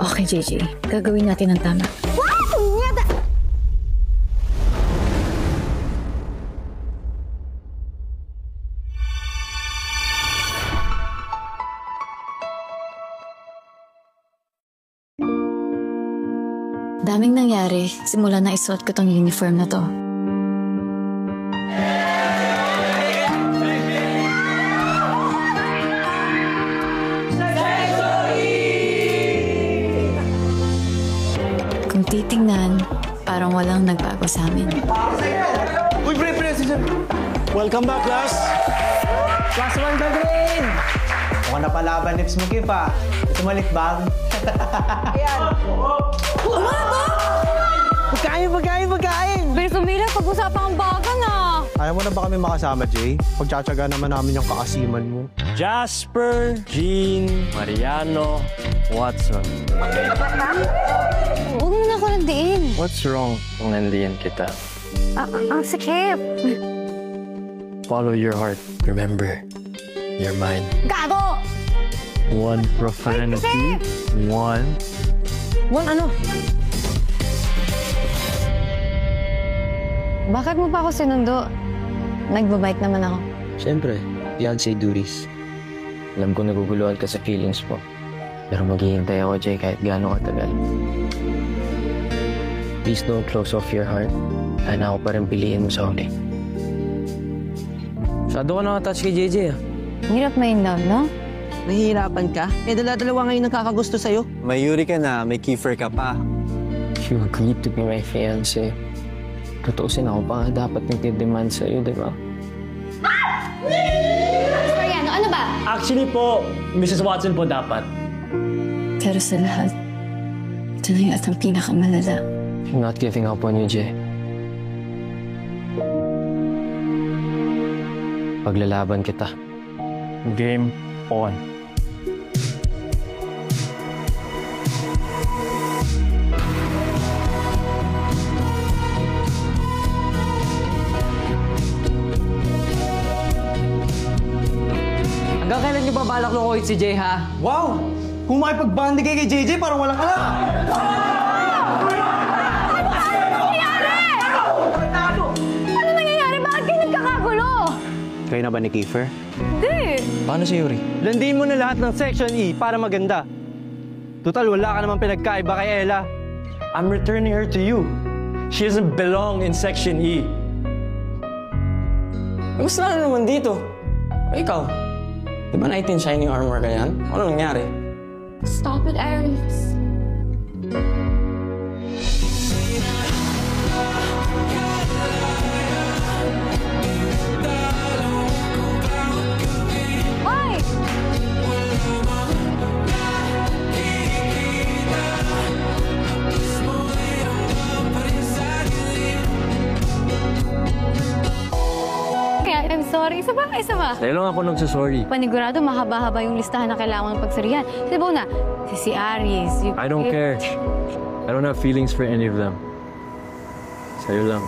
Okay, JJ. Gagawin natin ang tama. Daming nangyari simula na isuot ko tong uniform na to. Kung titingnan, parang walang nagbago sa amin. Uy, pre! Welcome back, class! Class 1 ka, Green! Mukhang napalaban lips mo, Kip, ha? Ito malikbang. Ayan! Pagkain! Bilis umila, pag-usapan ang baga na. Ayaw mo na ba kami makasama, Jay? Pagtsatsaga naman namin yung kaasiman mo. Jasper, Jean, Mariano, Watson. Huwag mo na ako nandiin. What's wrong kung nandiyan kita? Ang sakit. Follow your heart. Remember, you're mine. Gago! One profanity, one ano? Bakit mo pa ako sinundo? Nagbabike naman ako. Siyempre, fiancé duties. Alam ko naguguluhan ka sa feelings mo. Pero maghihintay ako, Jay, kahit gaano katagal. Please don't close off your heart. Sana ako pa rin piliin mo sa huli. Masyado ka nakatouch kay JJ, ah. Hirap may in love, no? Nahihirapan ka? Eh, dala-dalawa ngayon nagkakagusto sa'yo. May Yuri ka na, may Kiefer ka pa. You agreed to be my fiancé. Tutuusin ako pa dapat nagdidemand sa'yo, di ba? Mariano, ano ba? Actually po, Mrs. Watson po dapat. Pero sa lahat, ito na yung at ang pinakamalala. I'm not giving up on you, Jay. Paglalaban kita. Game on. Hanggang kailan niyo ba balak lukuhin si Jay, ha? Wow! Kung makipag-bandi kayo kay JJ, parang walang alam. Ano nangyayari? Bakit kayo nagkakagulo? Kayo na ba ni Kiefer? Hindi! Paano si Yuri? Landiin mo na lahat ng Section E para maganda. Total, wala ka naman pinagkaiba kay Ella. I'm returning her to you. She doesn't belong in Section E. Gusto na naman dito. Ikaw, di ba 19 shining armor ka yan? Ano nangyari? Stop it, Aries. Hoy! I'm sorry. Isa ba? Sa'yo lang ako nagsasorry. Panigurado, mahaba-haba yung listahan na kailangan ng pagsarihan. Sabi na, si Aries. I don't care. I don't have feelings for any of them. Sa'yo lang.